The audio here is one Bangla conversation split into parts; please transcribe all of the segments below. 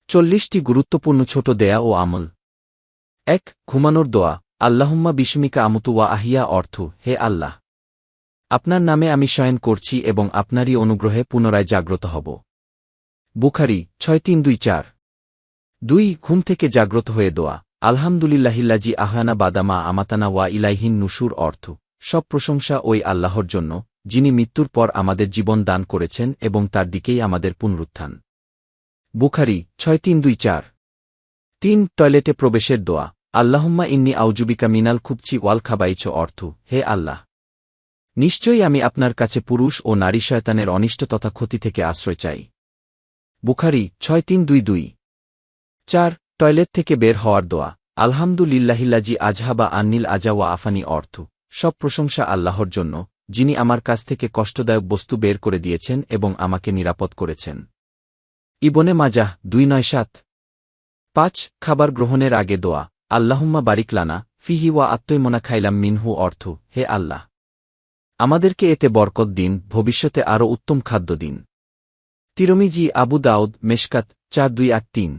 40টি গুরুত্বপূর্ণ ছোট দেয়া ও আমল। ১. ঘুমানোর দোয়া। আল্লাহুম্মা বিস্মিকা আমুতু ওয়া আহিয়া অর্থ, হে আল্লাহ, আপনার নামে আমি শয়ন করছি এবং আপনারই অনুগ্রহে পুনরায় জাগ্রত হব। বুখারী ৬৩২৪। ২. ঘুম থেকে জাগ্রত হয়ে দোয়া। আলহামদুলিল্লাহিল্লাযী আহয়ানা বাদামা আমাতানা ওয়া ইলাইহিন নুশুর অর্থ, সব প্রশংসা ওই আল্লাহর জন্য, যিনি মৃত্যুর পর আমাদের জীবন দান করেছেন এবং তার দিকেই আমাদের পুনরুত্থান। বুখারী ৬৩২৪। ৩. টয়লেটে প্রবেশের দোয়া। আল্লাহুম্মা ইন্নী আউজুবিকা মিনাল খুবচি ওয়াল খাবাইচ অর্থ, হে আল্লাহ, নিশ্চয়ই আমি আপনার কাছে পুরুষ ও নারী শয়তানের অনিষ্ট তথা ক্ষতি থেকে আশ্রয় চাই। বুখারী ৬৩২২। ৪. টয়লেট থেকে বের হওয়ার দোয়া। আলহামদুলিল্লাহিল্লাযী আজহাবা আন্নিল আজা ওয়া আফানি অর্থ, সব প্রশংসা আল্লাহর জন্য, যিনি আমার কাছ থেকে কষ্টদায়ক বস্তু বের করে দিয়েছেন এবং আমাকে নিরাপদ করেছেন। ইবনে মাজাহ ২৯৭। ৫. খাবার গ্রহণের আগে দোয়া। আল্লাহুম্মা বারিক লানা ফিহি ওয়া আত্তৈমনা খাইলাম মিনহু অর্থ, হে আল্লাহ, আমাদেরকে এতে বরকত দিন, ভবিষ্যতে আরও উত্তম খাদ্য দিন। তিরমিজি, আবু দাউদ, মেশকাত ৪২৮৩।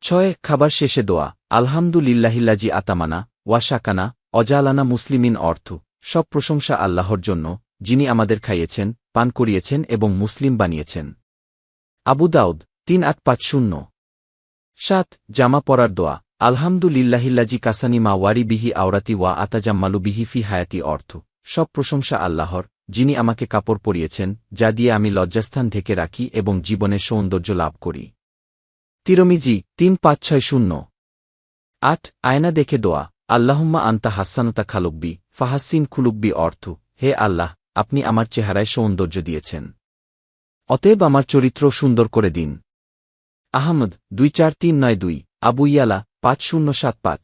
৬. খাবার শেষে দোয়া। আলহামদুলিল্লাহিল্লাযী আতামানা ওয়া শাকানা অজালানা মুসলিমিন অর্থ, সব প্রশংসা আল্লাহর জন্য, যিনি আমাদের খাইয়েছেন, পান করিয়েছেন এবং মুসলিম বানিয়েছেন। আবু দাউদ ৩৮৫০। ৭. জামা পরার দোয়া। আলহামদুলিল্লাহিল্লাযী কাসানি মা ওয়ারি বিহি আওরাতি ওয়া আতাজাম্মালু বিহি ফি হায়াতি অর্থ, সব প্রশংসা আল্লাহর, যিনি আমাকে কাপড় পরিয়েছেন, যা দিয়ে আমি লজ্জাস্থান ঢেকে রাখি এবং জীবনের সৌন্দর্য লাভ করি। তিরমিজি ৩৫৬০। ৮. আয়না দেখে দোয়া। আল্লাহুম্মা আন্তা হাসানুতা খালুকবি ফাহাসিন খুলুকবি অর্থ, হে আল্লাহ, আপনি আমার চেহারায় সৌন্দর্য দিয়েছেন, অতএব আমার চরিত্র সুন্দর করে দিন। আহমদ ২৪৩৯২। আবু ইয়ালা ৫০৭৫।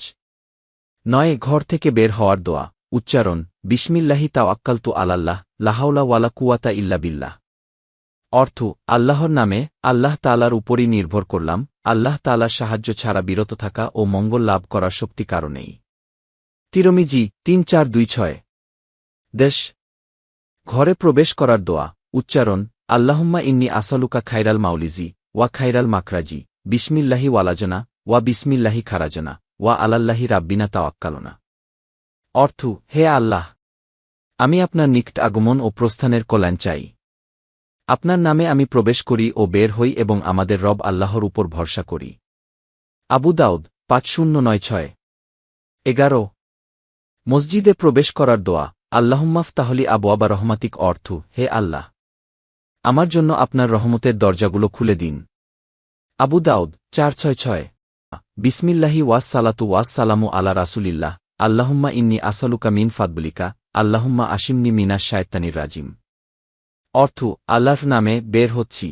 ৯. ঘর থেকে বের হওয়ার দোয়া। উচ্চারণ। বিসমিল্লাহি তাওয়াক্কালতু আলাল্লাহ লা হাওলা ওয়ালা কুওয়াতা ইল্লা বিল্লাহ অর্থ, আল্লাহর নামে, আল্লাহ তাআলার উপরই নির্ভর করলাম, আল্লাহ তাআলার সাহায্য ছাড়া বিরত থাকা ও মঙ্গল লাভ করার শক্তি কারণেই। তিরমিজি ৩৪২৬। দেশ। ঘরে প্রবেশ করার দোয়া। উচ্চারণ। আল্লাহুম্মা ইন্নী আসালুকা খাইরাল মাউলিজি ওয়া খাইরাল মাখরাজি বিসমিল্লাহি ওয়ালাজনা ওয়া বিসমিল্লাহি খারাজনা ওয়া আলাল্লাহি রাব্বিনা তাওয়াক্কালনা অর্থ, হে আল্লাহ, আমি আপনার নিকট আগমন ও প্রস্থানের কল্যাণ চাই। আপনার নামে আমি প্রবেশ করি ও বের হই এবং আমাদের রব আল্লাহর উপর ভরসা করি। আবু দাউদ ৫০৯৬। ১১. মসজিদে প্রবেশ করার দোয়া। আল্লাহুম্মাফতাহলি আবওয়াবা রহমাতিক অর্থ, হে আল্লাহ, আমার জন্য আপনার রহমতের দরজাগুলো খুলে দিন। আবু দাউদ ৪৬৬। বিসমিল্লাহি ওয়াস সালাতু ওয়াস সালামু আলা রাসূলিল্লাহ আল্লাহুম্মা ইন্নী আসালুকা মিন ফাদলিকা আল্লাহুম্মা আশিমনি মিনাশ শায়তানির রাজিম অর্থ, আল্লাহর নামে বের হচ্ছি।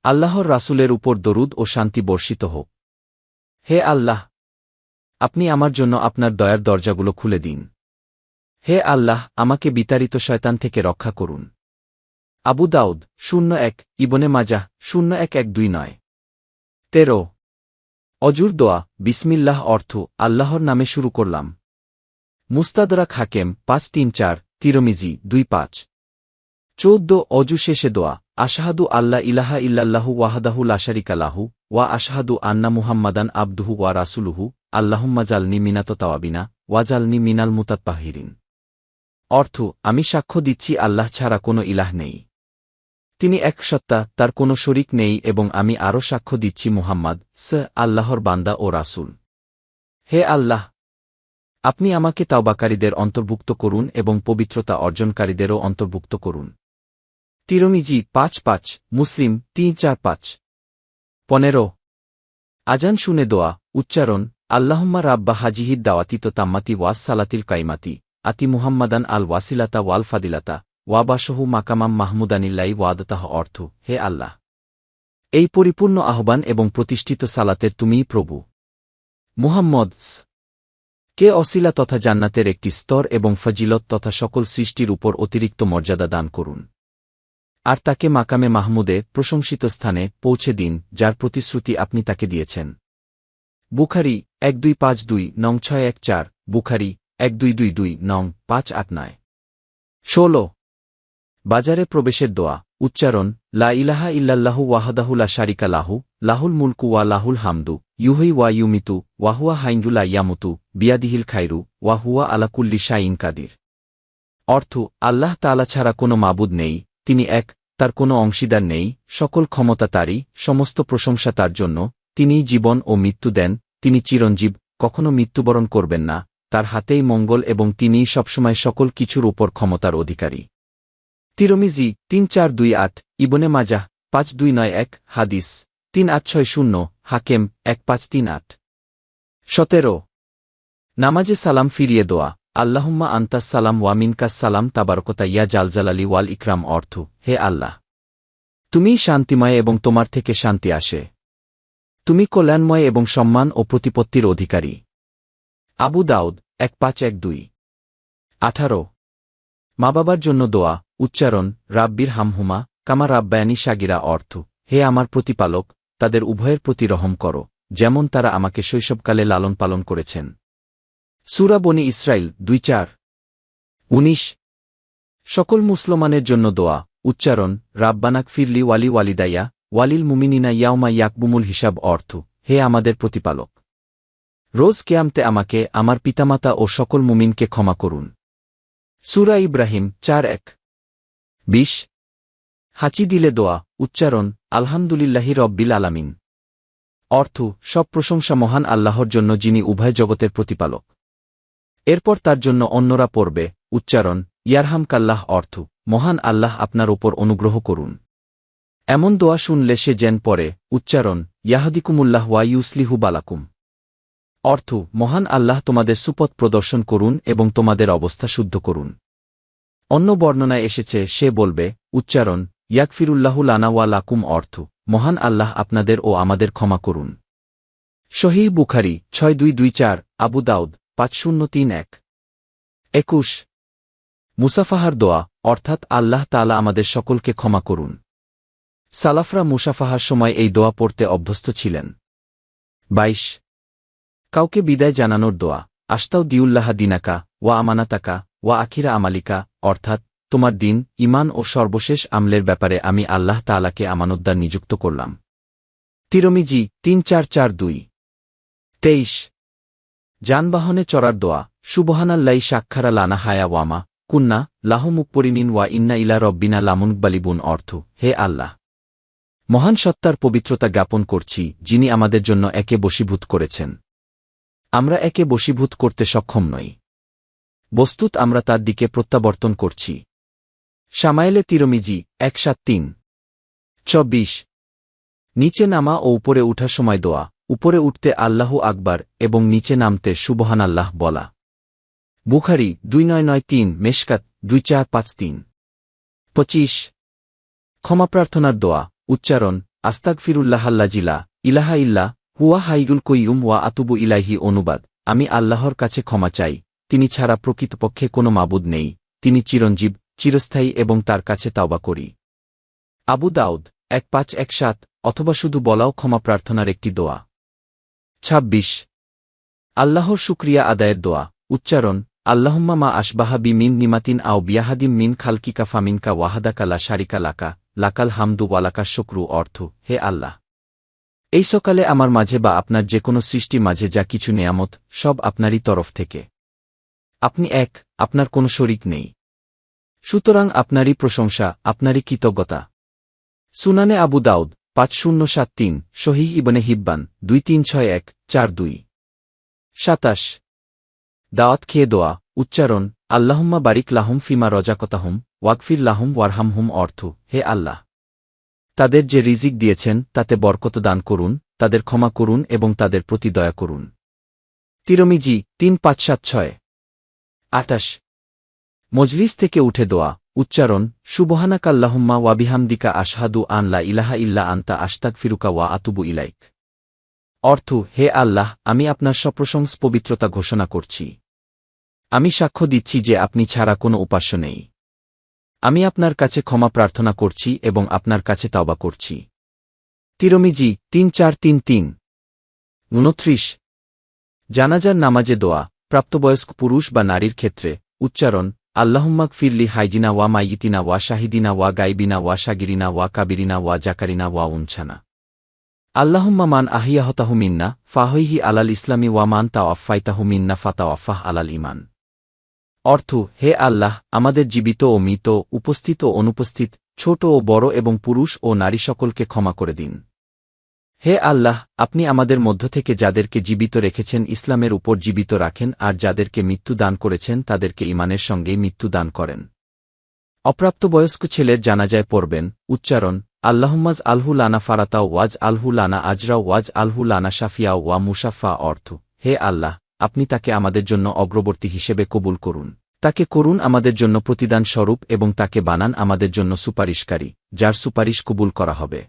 আল্লাহর রাসূলের উপর দরুদ ও শান্তি বর্ষিত হোক। হে আল্লাহ, আপনি আমার জন্য আপনার দয়ার দরজাগুলো খুলে দিন। হে আল্লাহ, আমাকে বিতাড়িত শয়তান থেকে রক্ষা করুন। আবু দাউদ ০১। ইবনে মাজাহ ০১১২৯। ১৩. অজুর দোয়া। বিসমিল্লাহ অর্থ, আল্লাহর নামে শুরু করলাম। মুস্তাদরাক হাকেম ৫৩৪। তিরমিজি ২৫। ১৪. অজু শেষে দোয়া। আশহাদু আল্লা ইলাহা ইল্লাল্লাহু ওয়াহদাহু লা শারিকা লাহু ওয়া আশহাদু আন্না মুহাম্মাদান আবদুহু ওয়া রাসূলুহু আল্লাহুম্মা জালনি মিনাত তাওয়াবিনা ওয়াজালনি মিনাল মুতাত্তাহিরিন অর্থ, আমি সাক্ষ্য দিচ্ছি আল্লাহ ছাড়া কোনো ইলাহ নেই, তিনি এক সত্তা, তার কোনো শরিক নেই এবং আমি আরও সাক্ষ্য দিচ্ছি মুহাম্মদ আল্লাহর বান্দা ও রাসূল। হে আল্লাহ, আপনি আমাকে তাওবাকারীদের অন্তর্ভুক্ত করুন এবং পবিত্রতা অর্জনকারীদেরও অন্তর্ভুক্ত করুন। তিরমিজি ৫৫। মুসলিম ৩৪৫। ১৫. আজান শুনে দোয়া। উচ্চারণ। আল্লাহুম্মা রাব্বা হাজিহিদ দাওয়াতি তো তাম্মাতি ওয়াস সালাতিল কাইমাতি আতি মুহাম্মাদান আল ওয়াসিলাতা ওয়াল ফাদিলাতা ওয়াবাসহু মাকামাম মাহমুদানিল্লাই ওয়াদতাহ অর্থ, হে আল্লাহ, এই পরিপূর্ণ আহ্বান এবং প্রতিষ্ঠিত সালাতের তুমিই প্রভু। মুহাম্মদ কে অসিলা তথা জান্নাতের একটি স্তর এবং ফজিলত তথা সকল সৃষ্টির উপর অতিরিক্ত মর্যাদা দান করুন, আর তাকে মাকামে মাহমুদে প্রশংসিত স্থানে পৌঁছে দিন, যার প্রতিশ্রুতি আপনি তাকে দিয়েছেন। বুখারী ১২৫২ নং ৬১৪। বুখারী ১২২২ নং ৫৮৯। ১৬. বাজারে প্রবেশের দোয়া। উচ্চারণ লা ইলাহা ইল্লাল্লাহু ওয়াহদাহু লা শারিকা লাহু লাহুল মুলকু ওয়া লাহুল হামদু ইউহয়ি ওয়া ইউমিতু ওয়া হুয়া হাইয়্যুন লা ইয়ামুতু বিয়াদিহিল খায়রু ওয়া হুয়া আলা কুল্লি শাইইন কাদির। অর্থ আল্লাহ তাআলা ছাড়া কোনো মাবুদ নেই, তিনি এক, তার কোনো অংশীদার নেই, সকল ক্ষমতা তারই, সমস্ত প্রশংসা তার জন্য, তিনিই জীবন ও মৃত্যু দেন, তিনি চিরঞ্জীব, কখনো মৃত্যুবরণ করবেন না, তার হাতেই মঙ্গল এবং তিনিই সবসময় সকল কিছুর উপর ক্ষমতার অধিকারী। তিরমিজি ৩৪২৮, ইবনে মাজাহ ৫২৯১, হাদিস ৩৮৬০, হাকেম ১৫৩৮। ১৭। নামাজে সালাম ফিরিয়ে দোয়া আল্লাহুম্মা আনতাস সালাম ওয়া মিনকাস সালাম তাবারকতা ইয়া জালজালালি ওয়াল ইকরাম। অর্থ হে আল্লাহ, তুমিই শান্তিময় এবং তোমার থেকে শান্তি আসে, তুমি কল্যাণময় এবং সম্মান ও প্রতিপত্তির অধিকারী। আবু দাউদ ১৫১২। ১৮। মা বাবার জন্য দোয়া উচ্চারণ রাব্বির হামহুমা কামা রাব্বায়ানি সাগিরা। অর্থ হে আমার প্রতিপালক, তাদের উভয়ের প্রতি রহম করো, যেমন তারা আমাকে শৈশবকালে লালন পালন করেছেন। সূরা বনী ইসরাইল ২:৪। ১৯। সকল মুসলমানের জন্য দোয়া উচ্চারণ রাব্বানাক ফিরলি ওয়ালি ওয়ালিদাইয়া ওয়ালিল মুমিনিনা ইয়াউমা ইয়াকবুমুল হিসাব। অর্থ হে আমাদের প্রতিপালক, রোজ কিয়ামতে আমাকে, আমার পিতামাতা ও সকল মুমিনকে ক্ষমা করুন। সূরা ইব্রাহিম ৪:১। ২০। হাঁচি দিলে দোয়া উচ্চারণ আলহামদুলিল্লাহি রব্বিল আলামিন। অর্থ সব প্রশংসা মহান আল্লাহর জন্য, যিনি উভয় জগতের প্রতিপালক। এরপর তার জন্য অন্যরা পড়বে উচ্চারণ ইয়ারহামকাল্লাহ। অর্থ মহান আল্লাহ আপনার ওপর অনুগ্রহ করুন। এমন দোয়া শুনলে সে যেন পড়ে উচ্চারণ ইয়াহদিকুমুল্লাহ ওয়া ইউসলিহু বালাকুম। অর্থ মহান আল্লাহ তোমাদের সুপথ প্রদর্শন করুন এবং তোমাদের অবস্থা শুদ্ধ করুন। অন্য বর্ণনায় এসেছে সে বলবে উচ্চারণ ইয়াকফিরুল্লাহু লানা ওয়া লাকুম। অর্থ মহান আল্লাহ আপনাদের ও আমাদের ক্ষমা করুন। সহিহ বুখারী ৬২২৪, আবু দাউদ ৫০৩১। ২১। মুসাফাহার দোয়া অর্থাৎ আল্লাহ তাআলা আমাদের সকলকে ক্ষমা করুন। সালাফরা মুসাফাহার সময় এই দোয়া পড়তে অভ্যস্ত ছিলেন। ২২। কাউকে বিদায় জানানোর দোয়া আস্তাউ দিউল্লাহা দিনাকা ওয়া আমানাতাকা ওয়া আখিরা আমালিকা। অর্থাৎ তোমার দিন, ঈমান ও সর্বশেষ আমলের ব্যাপারে আমি আল্লাহ তাআলাকে আমানতদার নিযুক্ত করলাম। তিরমিজি ৩৪৪২। ২৩। যানবাহনে চড়ার দোয়া সুবহানাল্লাহি সাক্ষারা লানা হায়া ওয়ামা কুন্না লাহু মুকরিনিন ওয়া ইন্না ইলা রব্বিনা লামুনকবালিবুন। অর্থ হে আল্লাহ, মহান সত্তার পবিত্রতা জ্ঞাপন করছি, যিনি আমাদের জন্য একে বশীভূত করেছেন, আমরা একে বশীভূত করতে সক্ষম নই, বস্তুত আমরা তার দিকে প্রত্যাবর্তন করছি। শামায়েলে তিরমিজি ১৭৩। ২৪। নিচে নামা ও উপরে উঠার সময় দোয়া উপরে উঠতে আল্লাহু আকবার এবং নিচে নামতে সুবহানাল্লাহ বলা। বুখারী ২৯৯৩, মেশকাত ২৪৫৩। ২৫। ক্ষমা প্রার্থনার দোয়া উচ্চারণ আস্তাগফিরুল্লাহাল্লাযী লা ইলাহা ইল্লা হুয়া হাইয়ুল কাইয়্যুম ওয়া আতুবু ইলাইহি। অনুবাদ আমি আল্লাহর কাছে ক্ষমা চাই, তিনি ছাড়া প্রকৃতপক্ষে কোনো মাবুদ নেই, তিনি চিরঞ্জীব, চিরস্থায়ী এবং তার কাছে তাওবা করি। আবু দাউদ ১৫১৭, অথবা শুধু বলাও ক্ষমা প্রার্থনার একটি দোয়া। ২৬। আল্লাহর শুকরিয়া আদায়ের দোয়া উচ্চারণ আল্লাহুম্মা মা আশবাহা বি মিন নিমাতিন আও বিয়াহাদিম মিন খালকিকা ফামিনকা ওয়াহাদাকা লা শারিকা লাকা লাকাল হামদু ওয়ালাকাশ শুকরু। অর্থ হে আল্লাহ, এই সকালে আমার মাঝে বা আপনার যে কোনো সৃষ্টি মাঝে যা কিছু নেয়ামত, সব আপনারই তরফ থেকে, আপনি এক, আপনার কোনো শরিক নেই, সুতরাং আপনারই প্রশংসা, আপনারই কৃতজ্ঞতা। সুনানে আবু দাউদ ৫০৭৩, সহিহ ইবনে হিব্বান ২৩৬১-৪২। ২৭। দাওয়াত খেয়ে দোয়া উচ্চারণ আল্লাহুম্মা বারিক লাহুম ফিমা রজাকতাহুম ওয়াগফির লাহুম ওয়ারহামহুম। অর্থ হে আল্লাহ, তাদের যে রিজিক দিয়েছেন তাতে বরকত দান করুন, তাদের ক্ষমা করুন এবং তাদের প্রতি দয়া করুন। তিরমিজি ৩৫৭৬। ২৮। মজলিস থেকে উঠে দোয়া উচ্চারণ সুবহানাকাল্লাহুম্মা ওয়া বিহামদিকা আশহাদু আন লা ইলাহা ইল্লা আনতা আস্তাগফিরুকা ওয়া আতুবু ইলাইক। অর্থ হে আল্লাহ, আমি আপনার সপ্রশংস পবিত্রতা ঘোষণা করছি, আমি সাক্ষ্য দিচ্ছি যে আপনি ছাড়া কোনো উপাস্য নেই, আমি আপনার কাছে ক্ষমা প্রার্থনা করছি এবং আপনার কাছে তাওবা করছি। তিরমিজি ৩৪৩৩। ২৯। জানাজার নামাজে দোয়া প্রাপ্তবয়স্ক পুরুষ বা নারীর ক্ষেত্রে উচ্চারণ আল্লাহুম্মাক ফিরলি হাইজিনা ওয়া মাইয়িতিনা ওয়া শাহিদিনা ওয়া গাইবিনা ওয়া শাগিরিনা ওয়া কাবিরিনা ওয়া জাকারিনা ওয়া উনছানা। আল্লাহুম্মা মান আহিয়াহতাহু মিন্না ফাহইহি আলাল ইসলামি ওয়া মান তাওয়াফাইতাহু মিন্না ফাতাওয়াফাহ আলাল ঈমান। অর্থ, হে আল্লাহ, আমাদের জীবিত ও মৃত, উপস্থিত ও অনুপস্থিত, ছোট ও বড় এবং পুরুষ ও নারী সকলকে ক্ষমা করে দিন। হে আল্লাহ, আপনি আমাদের মধ্য থেকে যাদেরকে জীবিত রেখেছেন ইসলামের উপর জীবিত রাখেন, আর যাদেরকে মৃত্যু দান করেছেন তাদেরকে ঈমানের সঙ্গেই মৃত্যু দান করেন। অপ্রাপ্তবয়স্ক ছেলের জানাজায় পড়বেন। উচ্চারণ: আল্লাহুম্মাজ আলহু লানা ফারাতাও ওয়াজ আলহু লানা আজরাও ওয়াজ আলহু লানা শাফিয়াও ওয়া মুশাফা। অর্থ, হে আল্লাহ, আপনি তাকে আমাদের জন্য অগ্রবর্তী হিসেবে কবুল করুন, তাকে করুন আমাদের জন্য প্রতিদান স্বরূপ এবং তাকে বানান আমাদের জন্য সুপারিশকারী, যার সুপারিশ কবুল করা হবে।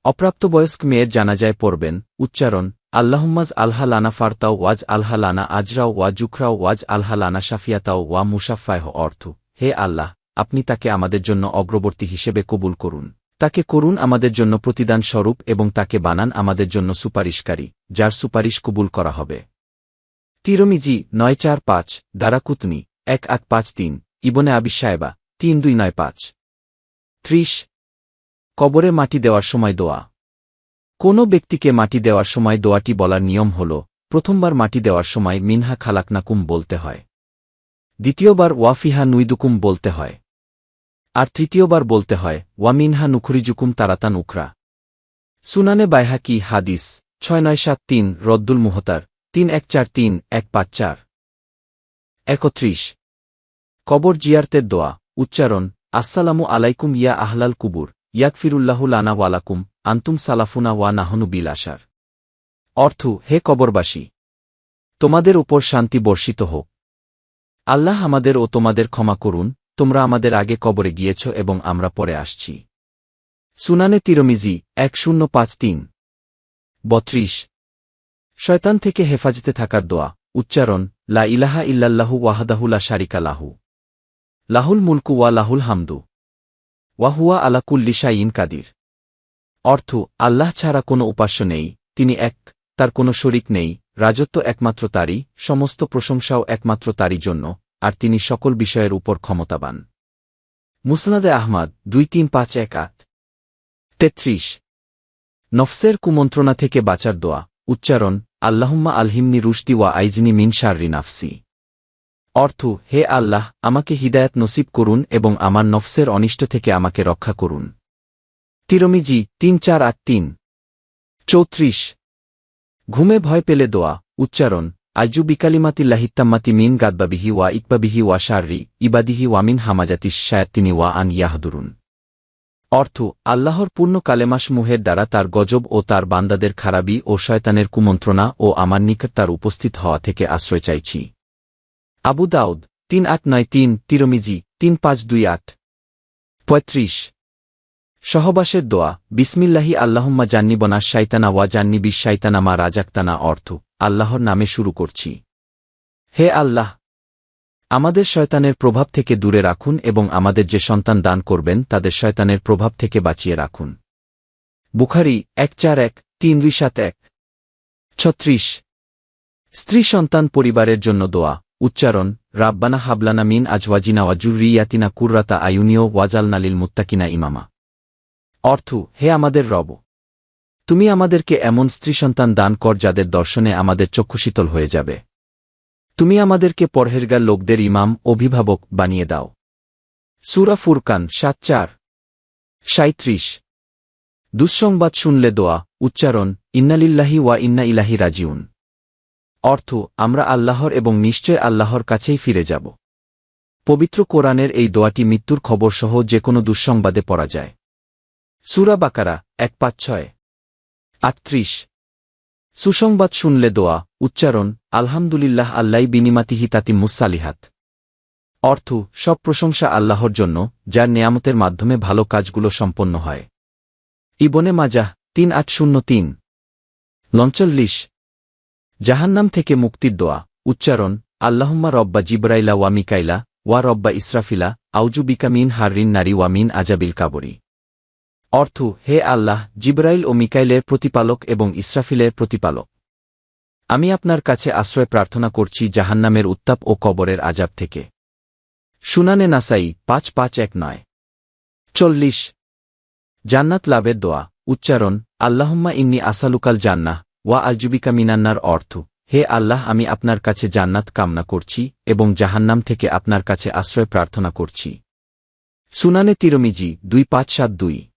অপ্রাপ্তবয়স্ক মেয়ের জানাজায় পড়বেন। উচ্চারণ: আল্লাহুম্মাজ আলহা লানা ফারতাও ওয়াজ আলহা লানা আজরাও ওয়া জুখরাও ওয়াজ আলহা লানা শাফিয়াতাও ওয়া মুশাফায়হ। অর্থ, হে আল্লাহ, আপনি তাকে আমাদের জন্য অগ্রবর্তী হিসেবে কবুল করুন, তাকে করুন আমাদের জন্য প্রতিদান স্বরূপ এবং তাকে বানান আমাদের জন্য সুপারিশকারী, যার সুপারিশ কবুল করা হবে। তিরমিজি ৯৪৫, দারাকুতনি ১৮৫৩, ইবনে আবি শায়বা ৩২৯৫। ৩০। কবরে মাটি দেওয়ার সময় দোয়া। কোনো ব্যক্তিকে মাটি দেওয়ার সময় দোয়াটি বলার নিয়ম হল, প্রথমবার মাটি দেওয়ার সময় মিনহা খালাকনাকুম বলতে হয়, দ্বিতীয়বার ওয়াফিহা নুইদুকুম বলতে হয়, আর তৃতীয়বার বলতে হয় ওয়া মিনহা নুখরিজুকুম তারাতান উখরা। সুনানে বাইহাকি হাদিস ৬৯৭৩, রদ্দুল মুহতার ৩১৪৩-১৫৪। ৩১। কবর জিয়ারতের দোয়া। উচ্চারণ: আসসালামু আলাইকুম ইয়া আহলাল কুবুর, ইয়াগফিরুল্লাহু লানা ওয়ালাকুম, আন্তুম সালাফুনা ওয়া নাহনু বিল আশার। অর্থ, হে কবরবাসী, তোমাদের উপর শান্তি বর্ষিত হোক। আল্লাহ আমাদের ও তোমাদের ক্ষমা করুন, তোমরা আমাদের আগে কবরে গিয়েছ এবং আমরা পরে আসছি। সুনানে তিরমিজি ১০৫৩। ৩২। শয়তান থেকে হেফাজতে থাকার দোয়া। উচ্চারণ: লা ইলাহা ইল্লাল্লাহু ওয়াহদাহু লা শারিকা লাহু, লাহুল মুলকু ওয়া লাহুল হামদু, ওয়া হুয়া আলা কুল্লি শাইইন কাদির। অর্থ, আল্লাহ ছাড়া কোনো উপাস্য নেই, তিনি এক, তার কোনো শরিক নেই, রাজত্ব একমাত্র তারই, সমস্ত প্রশংসাও একমাত্র তারই জন্য, আর তিনি সকল বিষয়ের উপর ক্ষমতাবান। মুসনাদে আহমাদ ২৩৫১৮। ৩৩। নফসের কুমন্ত্রণা থেকে বাঁচার দোয়া। উচ্চারণ: আল্লাহুম্মা আলহিমনি রুশদি ওয়া আইজনি মিন শাররি নাফসি। অর্থ, হে আল্লাহ, আমাকে হিদায়াত নসিব করুন এবং আমার নফসের অনিষ্ট থেকে আমাকে রক্ষা করুন। তিরমিজি ৩৪৮৩। ৩৪। ঘুমে ভয় পেলে দোয়া। উচ্চারণ: আইজু বিকালিমাতিল্লাহিত্তাম্মাতি মিন গাদবাবিহি ওয়া ইকবাবিহি ওয়া শাররি ইবাদিহি ওয়া মিন হামাজাতিশ শায়াতিনি ওয়া আন ইয়াহদুরুন। অর্থ, আল্লাহর পূর্ণ কালেমাসমূহের দ্বারা তার গজব ও তার বান্দাদের খারাপি ও শয়তানের কুমন্ত্রণা ও আমার নিকট তার উপস্থিত হওয়া থেকে আশ্রয় চাইছি। আবু দাউদ ৩৮৯৩, তিরমিজি ৩৫২৮। ৩৫। সহবাসের দোয়া। বিসমিল্লাহি আল্লাহুম্মা জান্নিবনা শাইতানা ওয়া জান্নিবিশ শাইতানা মা রাজাকতানা। অর্থ, আল্লাহর নামে শুরু করছি। হে আল্লাহ, আমাদের শয়তানের প্রভাব থেকে দূরে রাখুন এবং আমাদের যে সন্তান দান করবেন তাদের শয়তানের প্রভাব থেকে বাঁচিয়ে রাখুন। বুখারী ১৪১-৩৭১। ৩৬। স্ত্রী সন্তান পরিবারের জন্য দোয়া। উচ্চারণ: রাব্বানা হাবলানা মিন আজওয়াজিনা ওয়া যুররিয়াতিনা কুররাতা আয়ুনিও ওয়াজআলনা লিল মুত্তাকিনা ইমামা। অর্থ, হে আমাদের রব, তুমি আমাদেরকে এমন স্ত্রী সন্তান দান কর যাদের দর্শনে আমাদের চক্ষু শীতল হয়ে যাবে। তুমি আমাদেরকে পরহেজগার লোকদের ইমাম, অভিভাবক বানিয়ে দাও। সূরা ফুরকান ৭-৪। ৩৭। দুঃসংবাদ শুনলে দোয়া। উচ্চারণ: ইন্নালিল্লাহি ওয়া ইন্না ইলাইহি রাজিউন। অর্থ, আমরা আল্লাহর এবং নিশ্চয় আল্লাহর কাছেই ফিরে যাব। পবিত্র কোরআনের এই দোয়াটি মৃত্যুর খবর সহ যে কোনো দুঃসংবাদে পড়া যায়। সূরা বাকারা ১৫৬। ৩৮। সুসংবাদ শুনলে দোয়া। উচ্চারণ: আলহামদুলিল্লাহ আল্লাই বিনিমাতিহি তাতিম্মুস সালিহাত। অর্থ, সব প্রশংসা আল্লাহর জন্য, যার নেয়ামতের মাধ্যমে ভালো কাজগুলো সম্পন্ন হয়। ইবনে মাজাহ ৩৮০৩। ৩৯। জাহান্নাম থেকে মুক্তির দোয়া। উচ্চারণ: আল্লাহুম্মা রব্বা জিবরাইলা ওয়া মিকাইলা ওয়া রব্বা ইসরাফিলা আউযু বিকা মিন হাররিন নারি ওয়া মিন আজাবিল কাবরি। অর্থ, হে আল্লাহ, জিবরাইল ও মিকাইলের প্রতিপালক এবং ইসরাফিলের প্রতিপালক, আমি আপনার কাছে আশ্রয় প্রার্থনা করছি জাহান্নামের উত্তাপ ও কবরের আযাব থেকে। সুনানে নাসাই 5519। 40 জান্নাত লাভের দোয়া উচ্চারণ আল্লাহুম্মা ইন্নী আসালুকাল জান্নাহ ওয়া আলজুবিকা মিনান্নার অর্থ হে আল্লাহ আমি আপনার কাছে জান্নাত কামনা করছি এবং জাহান্নাম থেকে আপনার কাছে আশ্রয় প্রার্থনা করছি। সুনানে তিরমিজি 2572।